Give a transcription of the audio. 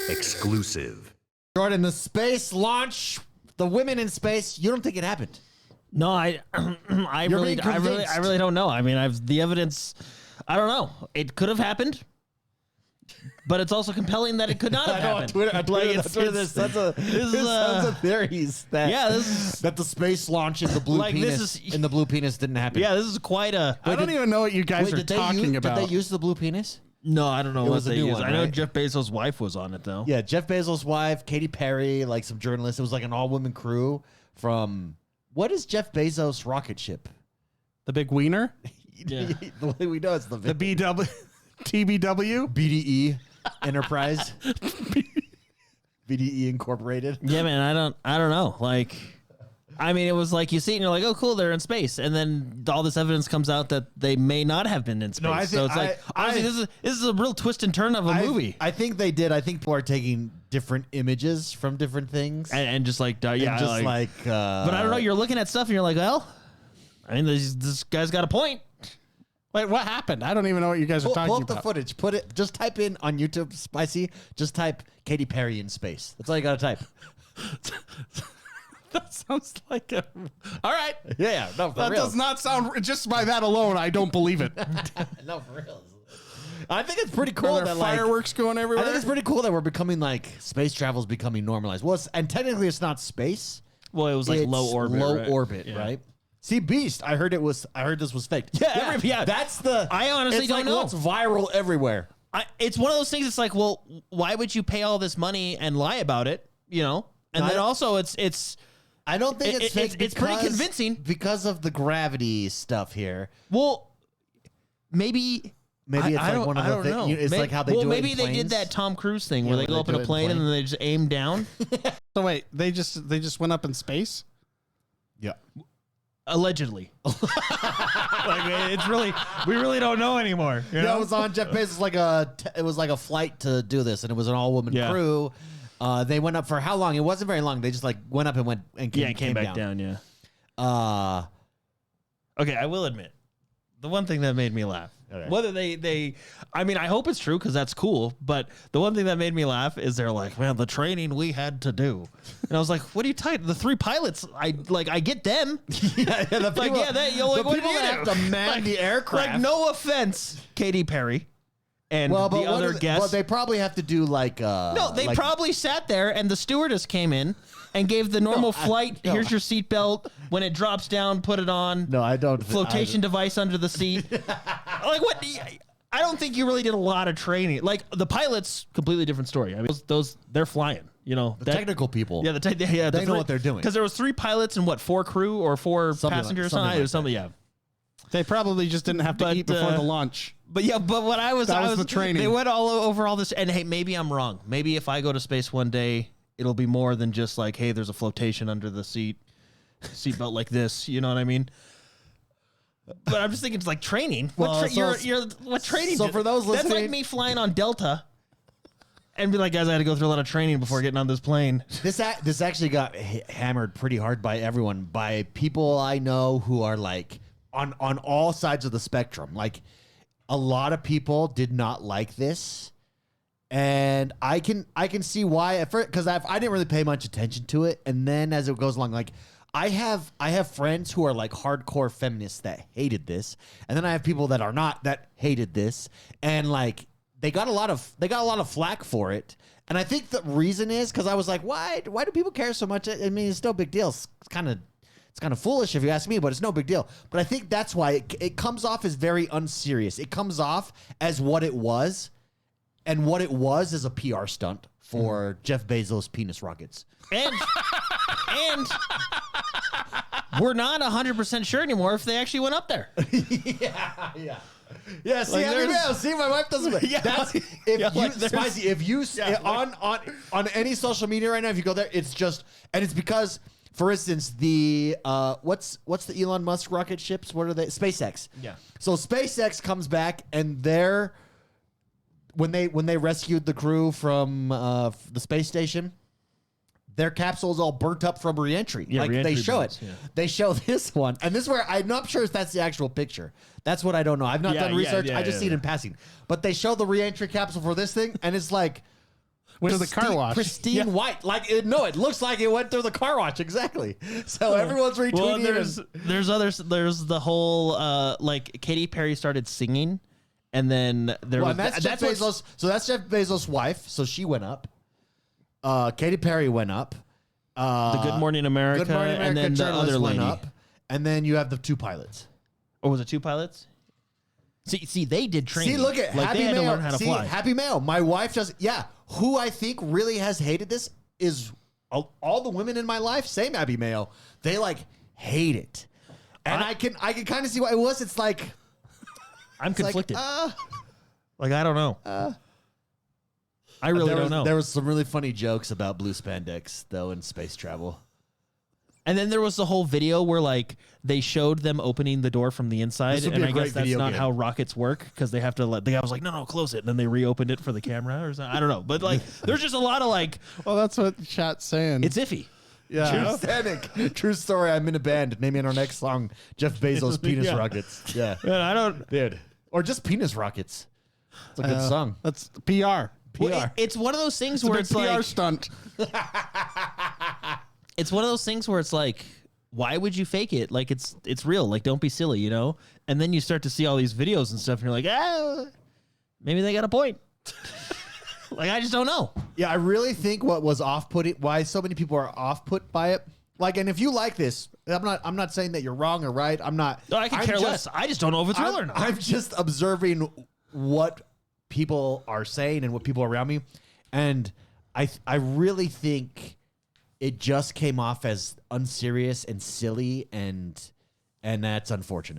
Exclusive. Jordan, the space launch, the women in space, you don't think it happened? No, I really don't know. I mean, the evidence. I don't know. It could have happened, but it's also compelling that it could not have happened. There's tons of theories that the space launch in the blue penis didn't happen. Yeah, this is quite a. I don't even know what you guys are talking about. Did they use the blue penis? No, I don't know what they used. One, I know right? Jeff Bezos' wife was on it though. Yeah, Jeff Bezos' wife, Katy Perry, like some journalists. It was like an all-women crew from. What is Jeff Bezos' rocket ship? The big wiener? Yeah. The way we know it's the BW, TBW? BDE Enterprise. BDE Incorporated. Yeah, man, I don't know. Like, I mean, it was like you see it and you're like, oh, cool, they're in space, and then all this evidence comes out that they may not have been in space. No, I think, so it's like, honestly, this is a real twist and turn of a movie. I think they did. I think people are taking different images from different things, and just like, but I don't know. You're looking at stuff and you're like, well, I mean, this guy's got a point. Wait, what happened? I don't even know what you guys are talking about. Pull up the footage. Put it. Just type in on YouTube, Spicy. Just type Katy Perry in space. That's all you got to type. That sounds like a. All right. Yeah. No, for that real. does not sound. Just by that alone, I don't believe it. No, for real. I think it's pretty cool that fireworks going everywhere. I think it's pretty cool that we're becoming like space travel is becoming normalized. Well, and technically it's not space. Well, it was like low orbit, right? See, Beast. I heard this was fake. Yeah, That's the. I honestly don't know. It's viral everywhere. It's one of those things. It's like, well, why would you pay all this money and lie about it? You know, and then also it's. I don't think it's fake. It's pretty convincing because of the gravity stuff here. Well, maybe it's like one of the things. It's like how they do it. Well, maybe they did that Tom Cruise thing where they go up in a plane and then they just aim down. So wait, they just went up in space? Yeah. Allegedly. Like, it's really, we really don't know anymore. You know? It was on Jeff Bezos. It was like a flight to do this, and it was an all-woman crew. They went up for how long? It wasn't very long. They just like went up and came back down. Yeah. Okay, I will admit, the one thing that made me laugh. Right. Whether I mean, I hope it's true because that's cool. But the one thing that made me laugh is they're like, man, the training we had to do, and I was like, what are you talking? The 3 pilots, I get them. The people that have to man the aircraft. Like, no offense, Katy Perry. And the other guests. Well, they probably have to do like. No, they probably sat there and the stewardess came in and gave the normal flight. Here's your seatbelt. When it drops down, put it on. No, I don't. Flotation device under the seat. Like what? I don't think you really did a lot of training. Like the pilots, completely different story. I mean, those they're flying. You know, the technical people. Yeah, they know what they're doing. Because there was 3 pilots and 4 crew or 4 passengers. Something. Yeah. They probably just didn't have to eat before the launch. But what I was the training. They went all over all this, and hey, maybe I'm wrong. Maybe if I go to space one day, it'll be more than just like, hey, there's a flotation under the seatbelt like this. You know what I mean? But I'm just thinking it's like training. What training? So for those listening, that's like me flying on Delta. And be like, guys, I had to go through a lot of training before getting on this plane. This actually got hammered pretty hard by everyone, by people I know who are like on all sides of the spectrum. Like a lot of people did not like this, and I can see why at first, because I didn't really pay much attention to it, and then as it goes along, like I have friends who are like hardcore feminists that hated this, and then I have people that are not, that hated this, and like. They got a lot of flack for it, and I think the reason is because I was like, why do people care so much? I mean, it's no big deal. It's kind of foolish if you ask me, but it's no big deal. But I think that's why it comes off as very unserious. It comes off as what it was, and what it was is a PR stunt for Jeff Bezos' penis rockets. And we're not 100% sure anymore if they actually went up there. Yeah, see, like see, my wife doesn't. Yeah, that's if you on any social media right now, if you go there, it's just, and it's because, for instance, the what's the Elon Musk rocket ships? What are they? SpaceX. Yeah. So SpaceX comes back, and when they rescued the crew from the space station, their capsule is all burnt up from reentry. Yeah, like re-entry they show burns, it. Yeah. They show this one. And this is where I'm not sure if that's the actual picture. That's what I don't know. I've not done research. I just see it in passing. But they show the reentry capsule for this thing, and it's like Went to the car wash. pristine white. Like it looks like it went through the car wash exactly. So everyone's retweeting. Well, there's the whole like Katy Perry started singing, and then that's Jeff Bezos. So that's Jeff Bezos' wife. So she went up. Katy Perry went up. The Good Morning America, and then the other lady. Went up. And then you have the two pilots. Or was it two pilots? See, they did training. See, look at like Happy they had Mail. to learn how to fly. Happy Mail. My wife does. Yeah, who I think really has hated this is all the women in my life. Same Happy Mail. They like hate it, and I can kind of see why it was. It's like I'm conflicted. Like I don't know. I really don't know. There was some really funny jokes about blue spandex though in space travel. And then there was the whole video where like they showed them opening the door from the inside, and I guess that's not how rockets work because they have to let the guy was like, no, close it, and then they reopened it for the camera or something. I don't know, but like there's just a lot of like, well, that's what chat's saying. it's iffy. Yeah, true story. I'm in a band. Maybe in our next song, Jeff Bezos penis rockets. Yeah, I don't, dude, or just penis rockets. It's a good song. That's PR. Well, it's one of those things where it's PR like stunt. It's one of those things where it's like, why would you fake it? Like it's real. Like don't be silly, you know. And then you start to see all these videos and stuff, and you're like, maybe they got a point. Like I just don't know. Yeah, I really think what was off-putting, why so many people are off-put by it. Like, and if you like this, I'm not saying that you're wrong or right. I'm not. No, I can care less. I just don't know if it's real or not. I'm just observing what people are saying and what people around me, and I really think it just came off as unserious and silly, and that's unfortunate.